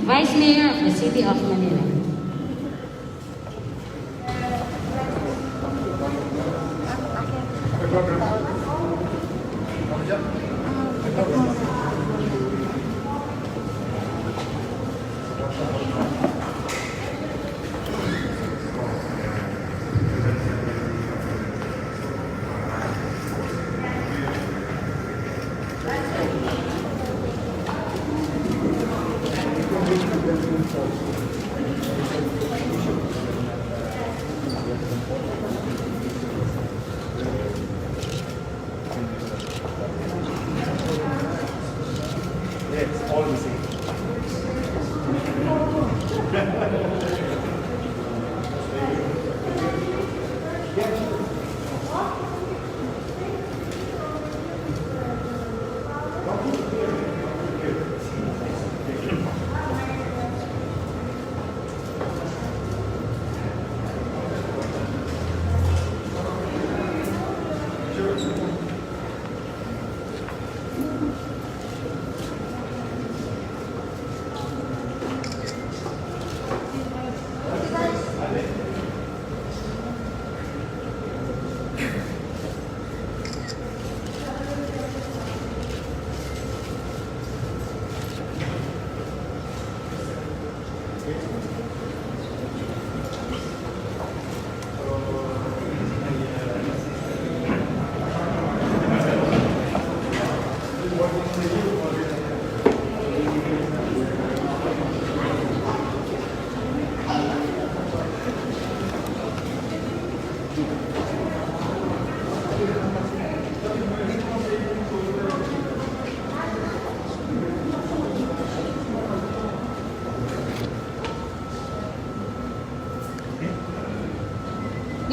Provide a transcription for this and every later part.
Vice Mayor of the City of Manila. It's all the same.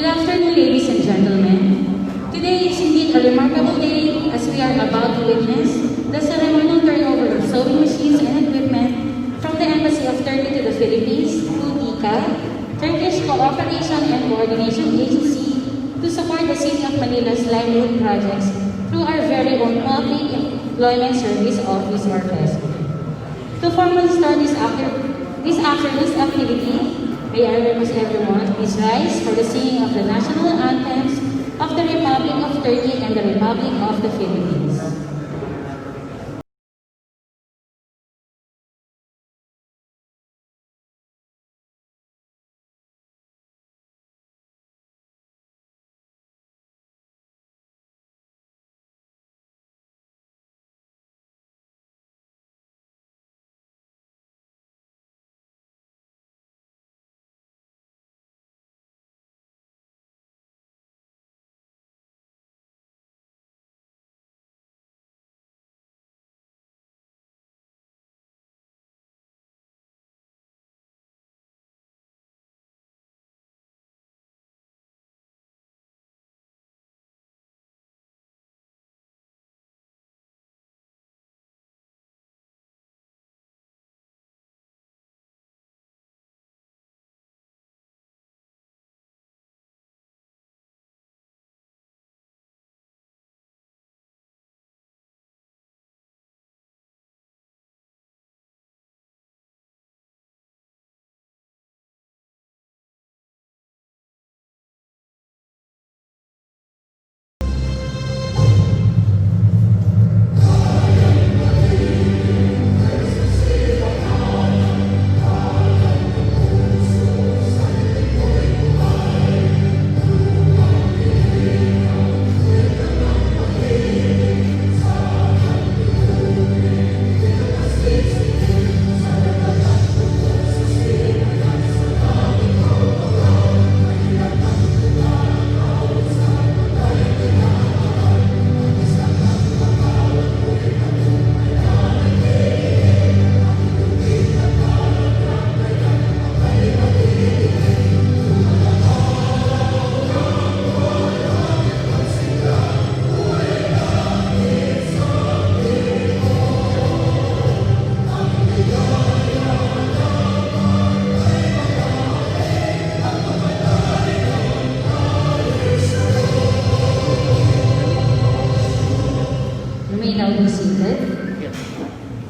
Good afternoon, ladies and gentlemen. Today is indeed a remarkable day as we are about to witness the ceremonial turnover of sewing machines and equipment from the Embassy of Turkey to the Philippines to TICA, Turkish Cooperation and Coordination Agency, to support the City of Manila's livelihood projects through our very own Public Employment Service Office or PESO. To formally start this afternoon's activity, may I request everyone to please rise for the singing of the national anthems of the Republic of Turkey and the Republic of the Philippines.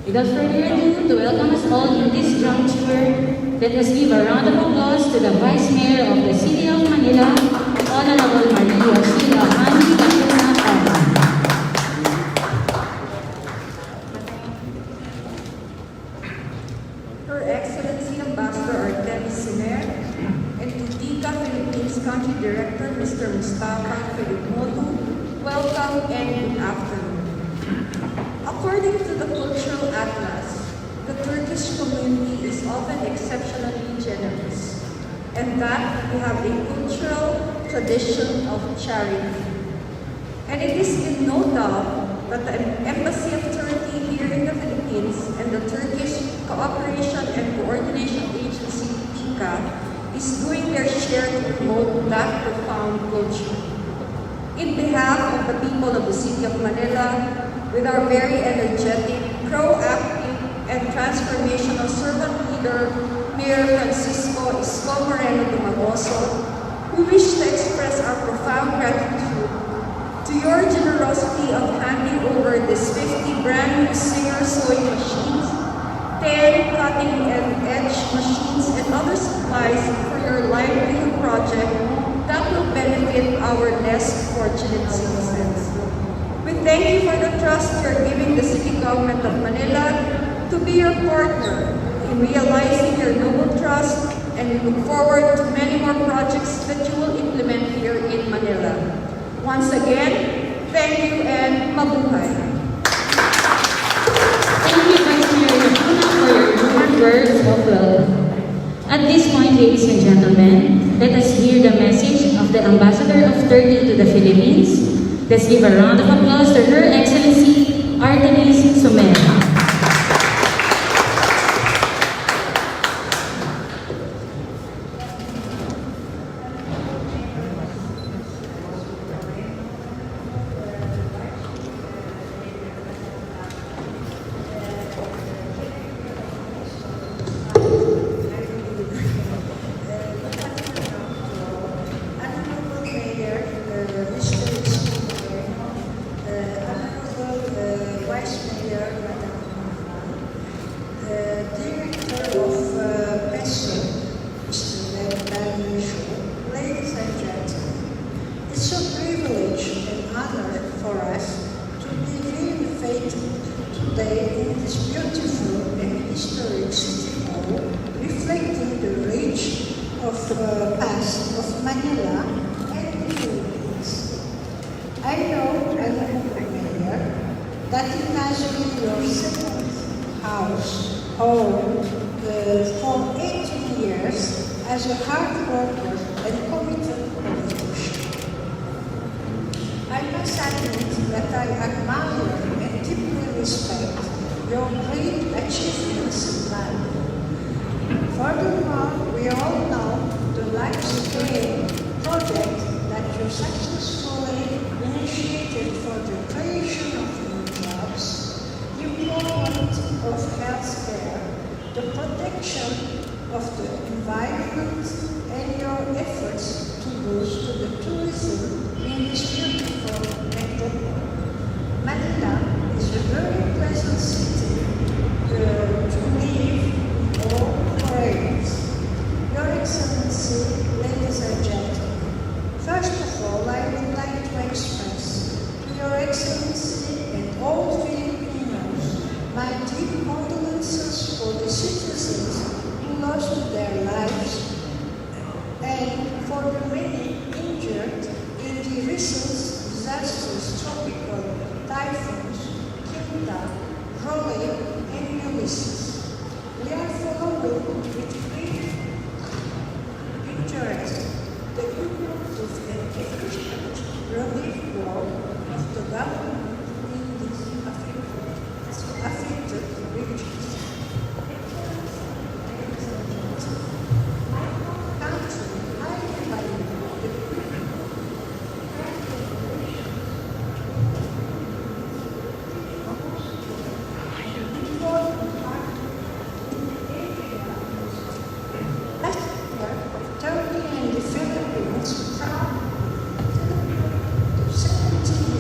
Without further ado, to welcome us all in this juncture, let us give a round of applause to the Vice Mayor of the City of Manila, Honorable Maria Sheila Hani Lacuna. Her Excellency Ambassador Artimez and to TICA Philippines Country Director Mr. Mustafa Filipmodu, welcome and good afternoon. According to the Cultural Atlas, the Turkish community is often exceptionally generous, and that we have a cultural tradition of charity. And it is in no doubt that the Embassy of Turkey here in the Philippines and the Turkish Cooperation and Coordination Agency, TICA, is doing their share to promote that profound culture. In behalf of the people of the City of Manila, with our very energetic, proactive, and transformational servant leader, Mayor Francisco Isko Moreno, we wish to express our profound gratitude to your generosity of handing over these 50 brand new Singer sewing machines, 10 cutting-edge machines, and other supplies for your livelihood project that will benefit our less fortunate citizens. We thank you for the trust you are giving the City Government of Manila to be your partner in realizing your noble trust, and we look forward to many more projects that you will implement here in Manila. Once again, thank you and mabuhay. Thank you, Vice Mayor Lacuna, for your warm words of welcome. At this point, ladies and gentlemen, let us hear the message of the Ambassador of Turkey to the Philippines. Let's give a round of applause to Her Excellency Artimez. Chair, Madam Director of PESO, Mr. Mehan, ladies and gentlemen, it's a privilege and honor for us to be reinvited today in this beautiful and historic city hall, reflecting the rich past of Manila and the Philippines. I know, as a mayor, that it has been your second home for 18 years as a hard worker and committed politician. I must admit that I admire and deeply respect your great achievements in life. Furthermore, we all know the life-scale project that you successfully initiated for the creation of new jobs, the improvement of healthcare, the protection of the environment, and your efforts to boost the tourism in this beautiful metropole. Manila is a very pleasant city to live or foreigners. Your Excellency, ladies and gentlemen, first of all, I would like to express to Your Excellency and all Filipinos my deep condolences for the citizens who lost their lives and for the many injured in the recent disastrous tropical typhoons, Kinta, Rolly, and Ulysses. We are following with great interest the improved and efficient relief work of the government in these affected regions. My country highly values Turkey and the Philippines proud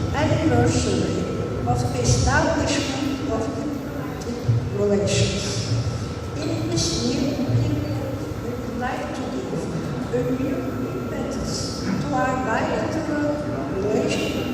the 70th anniversary of the establishment of diplomatic relations. In this new period, we would like to give a new impetus to our bilateral relations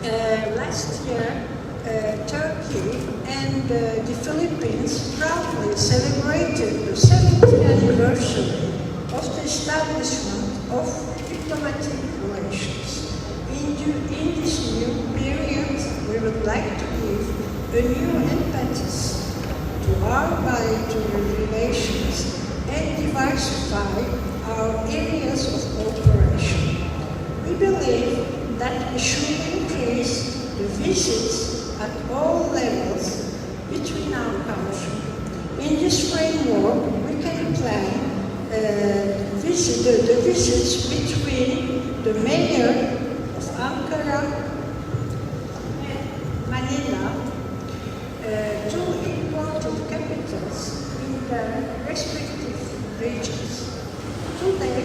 and last year, Turkey and the Philippines proudly celebrated the 70th anniversary of the establishment of diplomatic relations. In this new period, we would like to give a new impetus to our bilateral relations and diversify our areas of cooperation. We believe that we should increase the visits at all levels between our countries. In this framework, we can plan the visits between the mayor of Ankara and Manila, two important capitals in their respective regions. Today,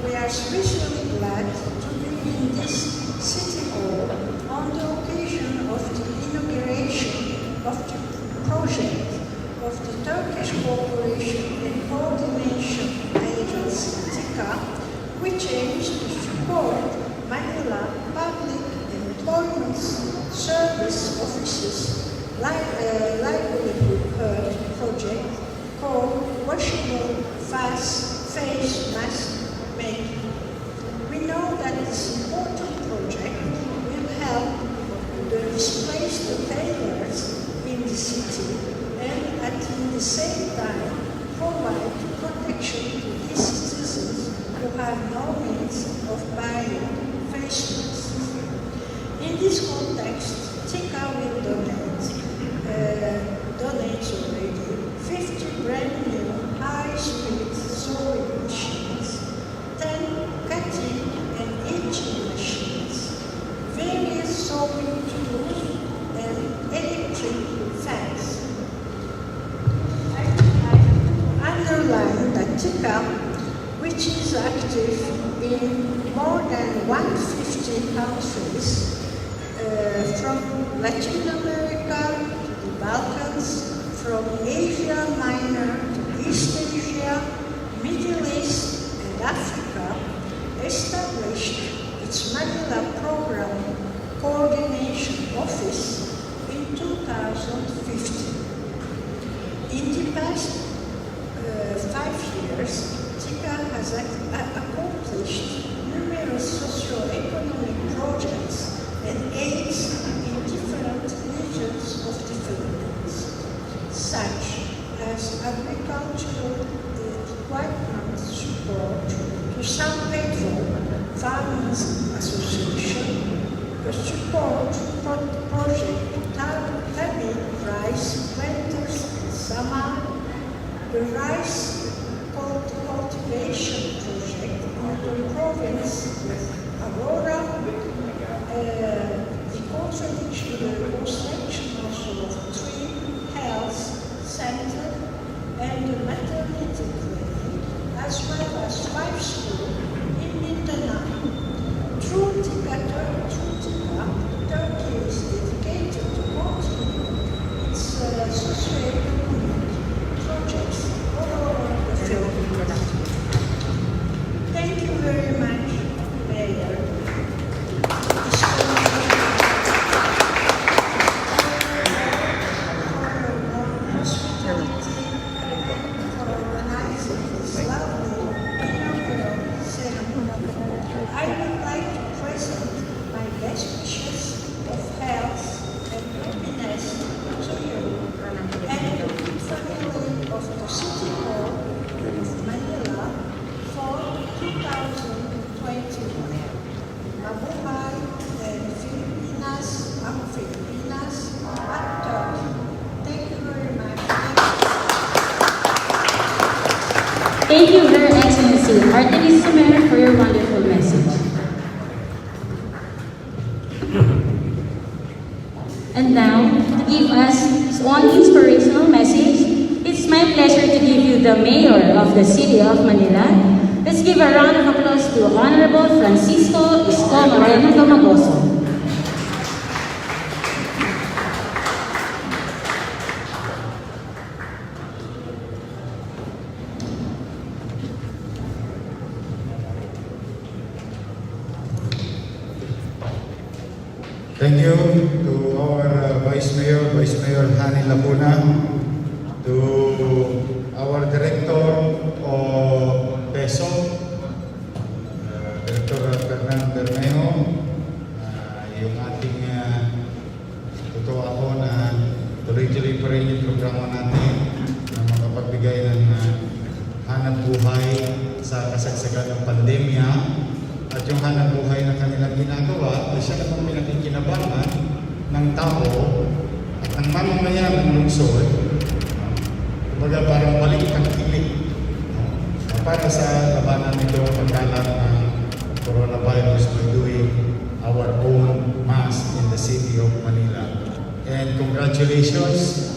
we are especially glad to be in this City Hall on the occasion of the inauguration of the project of the Turkish Cooperation and Coordination Agency, TICA, which aims to support Manila Public Employment Service Offices livelihood project called Washable Face Mask Making. We know that this important project will help the displaced tailors in the city and at the same time provide protection to these citizens who have no means of buying face masks. In this context, TICA will donate already 50 brand new high-speed sewing machines, 10 cutting and etching machines, countries, from Latin America to the Balkans, from Asia Minor to East Asia, Middle East, and Africa, established its Manila Program Coordination Office in 2015. In the past 5 years, TICA has accomplished numerous socio-economic projects and aids in different regions of the Philippines, such as agricultural equipment support to San Pedro Farmers Association, a support project to tabi rice planters in Samar, the rice cultivation project in the province of Aurora, the construction also of 3 health centers and a maternity clinic, as well as 5 schools in Mindanao. Through TICA, Turkey is dedicated to continue its socio-economic projects all over the Philippines. Thank you very much, Mayor. I would like to present my best wishes of health and happiness to you and to the family of the City Hall of Manila for 2021. Mabuhay and Filipinas, ang Filipinas, at Turkey. Thank you very much. Thank you, Her Excellency Artimez, for your wonderful message. And now, to give us one inspirational message, it's my pleasure to give you the Mayor of the City of Manila. Let's give a round of applause to Honorable Francisco Isko Moreno. Thank you to our Vice Mayor Hani Lacuna, to our Director of PESO, Director Fernando Bermejo, yung ating totoo ako na tuloy-tuloy pa rin yung programa natin na makapagbigay ng hanap buhay sa kasagsagan ng pandemya. At yung hanap buhay na kanilang ginagawa ay siya namang pinakikinabangan ng tao at ng mamamayan ng lungsod. Kumbaga parang balik ang kilig para sa labanan nito pagkalat ng coronavirus by doing our own mass in the city of Manila. And congratulations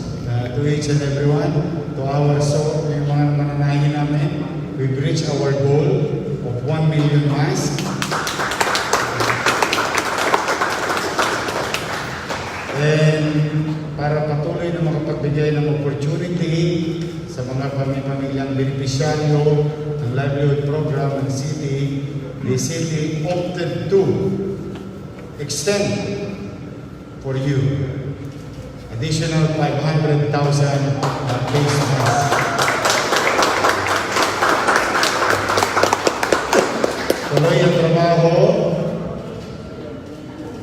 to each and everyone, to our yung mga mananahin namin. We've reached our goal of 1 million masks. And para patuloy na makapagbigay ng opportunity sa mga pamilyang benepisyaryo ng livelihood program ng city, the city opted to extend for you additional 500,000 face masks. Tuloy ang trabaho,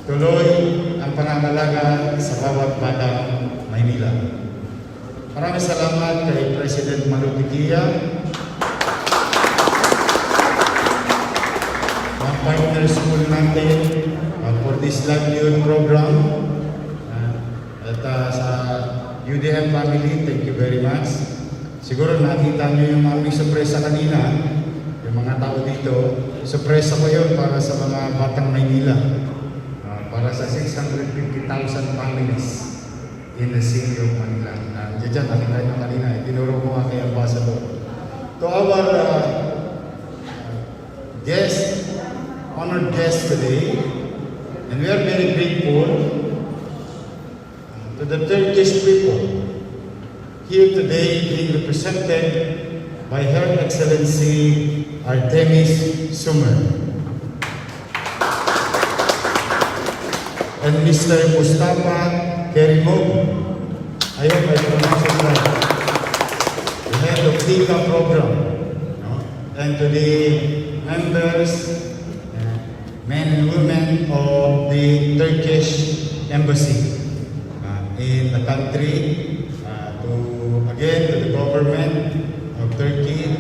tuloy ang pangangalaga sa bawat batang Maynila. Maraming salamat kay President Malupitia, ang partner school natin for this livelihood program, at sa UDM family, thank you very much. Siguro nakita niyo yung aming sorpresa kanina, yung mga tao dito. Sorpresa ko yun para sa mga batang Maynila, para sa 650,000 families in the city of Manila. Diyan, nakita nyo kanina, tinuro ko nga kay Ambassador. To our honored guest today, And we are very grateful to the Turkish people here today being represented by Her Excellency Artimez and Mr. Mustafa Kerimov. I hope I pronounced it right. The head of TICA program. No? And to the members, men and women of the Turkish embassy in the country, to the government of Turkey,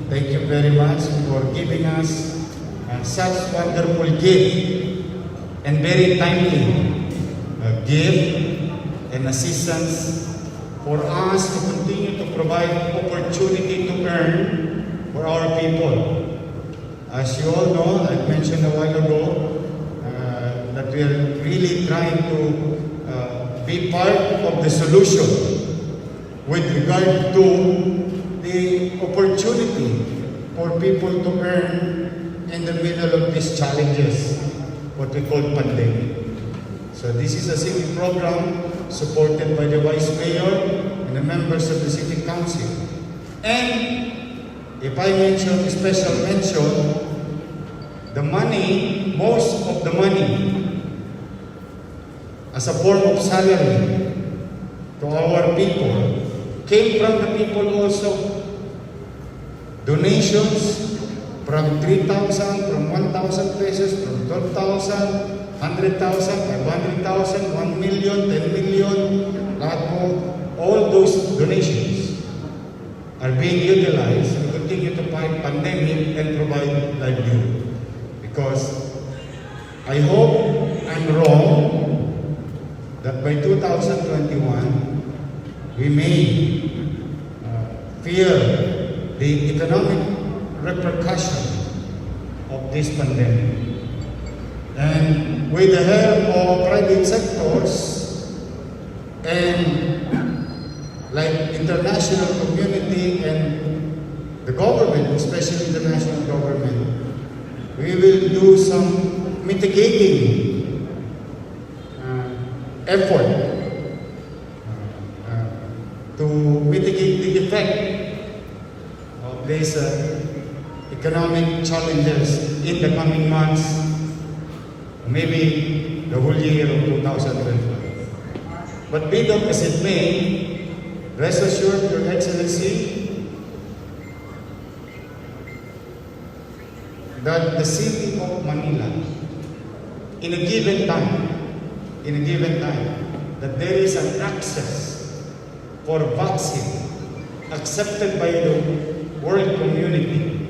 thank you very much for giving us such wonderful gift and very timely gift and assistance for us to continue to provide opportunity to earn for our people. As you all know, I mentioned a while ago that we are really trying to be part of the solution with regard to the opportunity for people to earn in the middle of these challenges, what we call pandemic. So this is a city program supported by the Vice Mayor and the members of the City Council. And if I mention, special mention, the money, most of the money, as a form of salary to our people, came from the people also. Donations from 3,000, from 1,000 pesos, from 12,000, 100,000, 500,000, 1 million, 10 million, lahat po, all those donations are being utilized to continue to fight pandemic and provide livelihood. Because I hope I'm wrong that by 2021, we may fear the economic repercussion of this pandemic. And with the help of private sectors and like international community and the government, especially the national government, we will do some mitigating effort to mitigate the effect of these economic challenges in the coming months, maybe the whole year of 2021. But be that as it may, rest assured, Your Excellency, that the city of Manila, in a given time, that there is an access for vaccine accepted by the world community,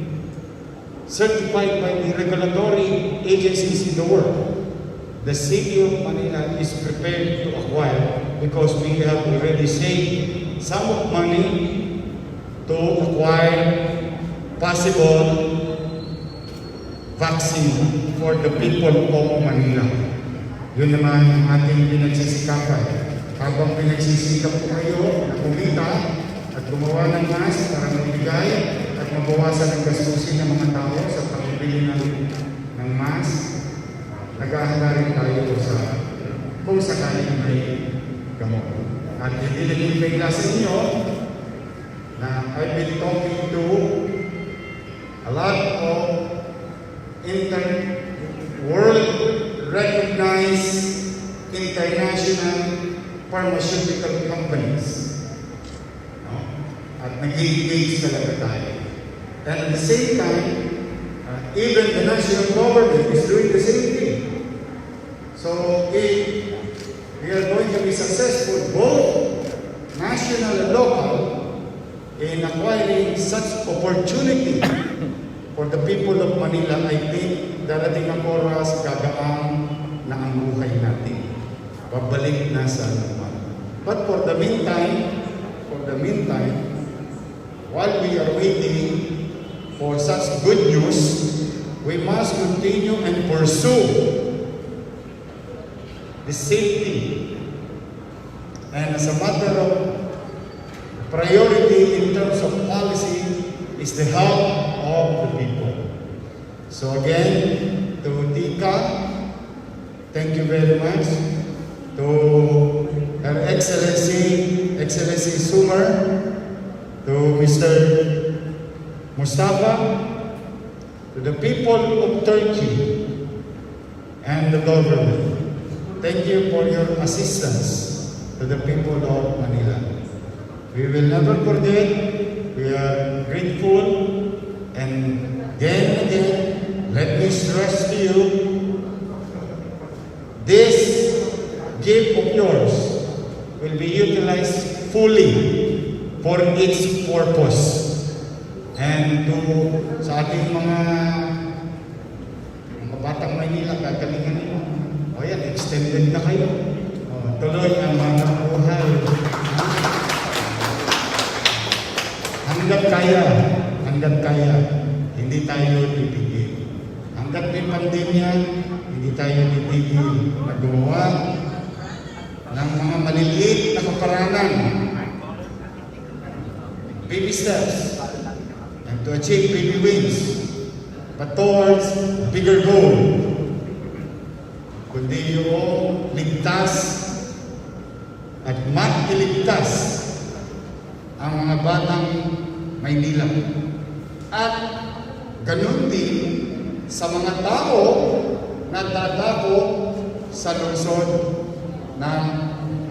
certified by the regulatory agencies in the world. The city of Manila is prepared to acquire because we have already saved some of money to acquire possible vaccine for the people of Manila. Yun naman ang ating pinagsisikapan. Habang pinagsisikap po kayo na kumita at gumawa ng mask para magbigay at mabawasan ang gastusin ng mga tao sa pagbili ng mask, nag-ahanda rin tayo sa kung sakaling may gamot. At hindi bigla sa inyo na I've been talking to a lot of world-recognized international pharmaceutical companies. No? At nag-engage talaga tayo. And at the same time, even the national government is doing the same thing. So if we are going to be successful, both national and local, in acquiring such opportunity for the people of Manila, I think darating ang oras, gagaan na ang buhay natin. Babalik na sa normal. But for the meantime, while we are waiting for such good news, we must continue and pursue the safety. And as a matter of priority in terms of policy is the health of the people. So again, to TICA, thank you very much to Her Excellency Sumer, to Mr. Mustafa, to the people of Turkey and the government. Thank you for your assistance to the people of Manila. We will never forget. We are grateful, and again, let me stress to you, this gift of yours will be utilized fully for its purpose. And to sa ating mga batang Maynila, gagalingan niyo. O yan, extended na kayo. O, tuloy ang mga buhay. Hanggat kaya, hindi tayo titigil. Hanggat may pandemya, hindi tayo titigil. Nagawa ng mga maliliit na kaparanan. Baby steps. And to achieve baby wins. But towards bigger goal. Kundi yung ligtas at mag-iligtas ang mga batang Maynila. At ganun din sa mga tao na dadako sa lungsod ng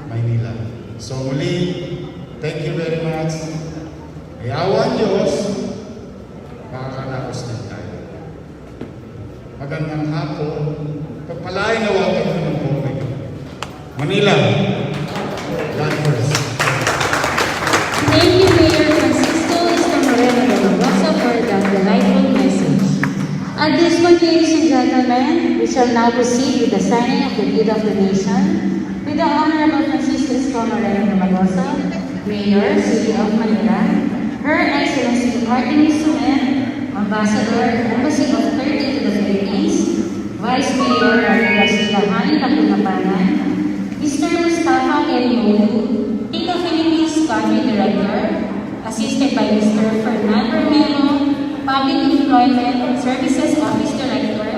Maynila. So muli, thank you very much. May awa ang Diyos, makakalaos din tayo. Magandang hapon, pagpalain na wag kayo ng buhay. Manila, God first. Thank you, Mayor Francisco Isko for that delightful message. At this point, ladies and gentlemen, we shall now proceed with the signing of the deed of donation with the Honorable Francisco Isko, Mayor, City of Manila, Her Excellency Artimez, Ambassador, Embassy of Turkey to the Philippines, Vice Mayor Lapunapanan, Mr. Mustafa N. Modu, Tito Philippines Country Director, assisted by Mr. Fernando Moreno, Public Employment Services Office Director,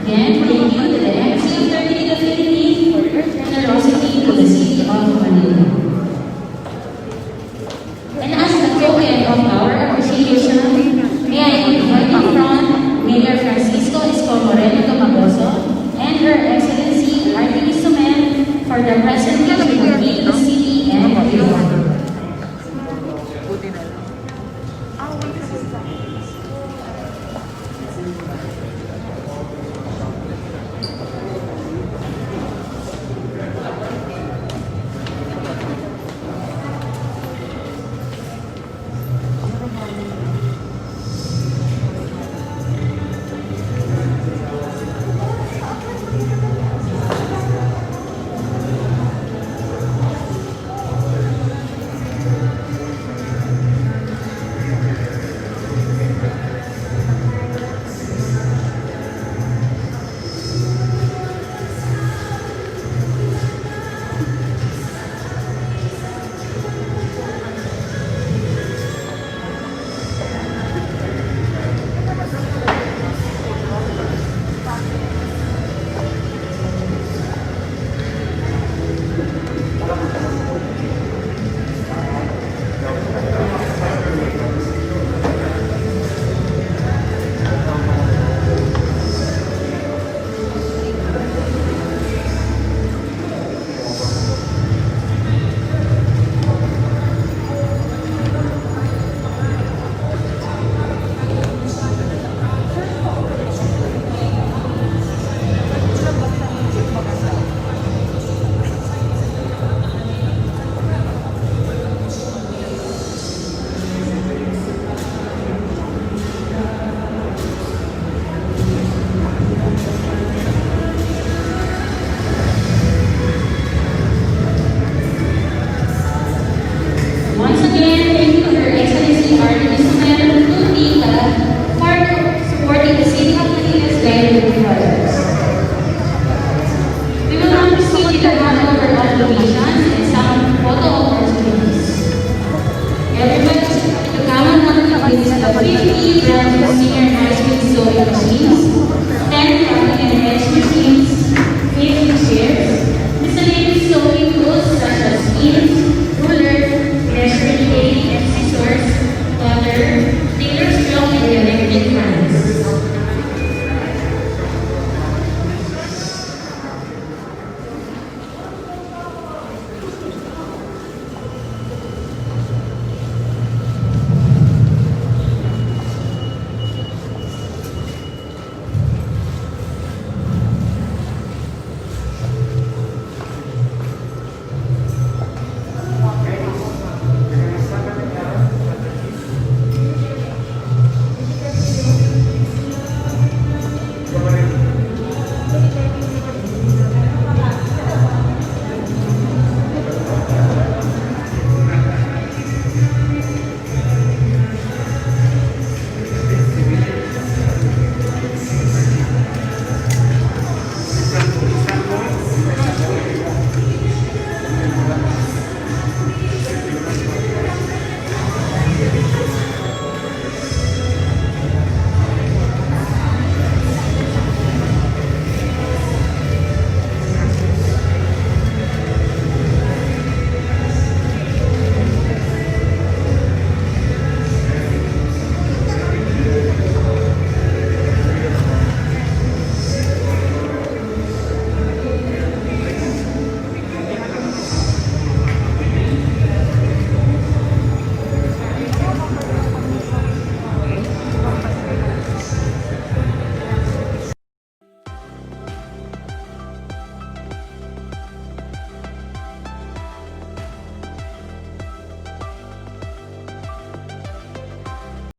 again, thank you to the Embassy of Turkey to the Philippines for your generosity to the City of Manila. And as a token of our appreciation, may I invite up front Mayor Francisco Isko and Her Excellency Artimez for the presentation of the city and beyond. Once again, thank you to Her Excellency Artimez for supporting the City of Manila's livelihood projects. We will now proceed with the handover of donations and some photo opportunities. Everybody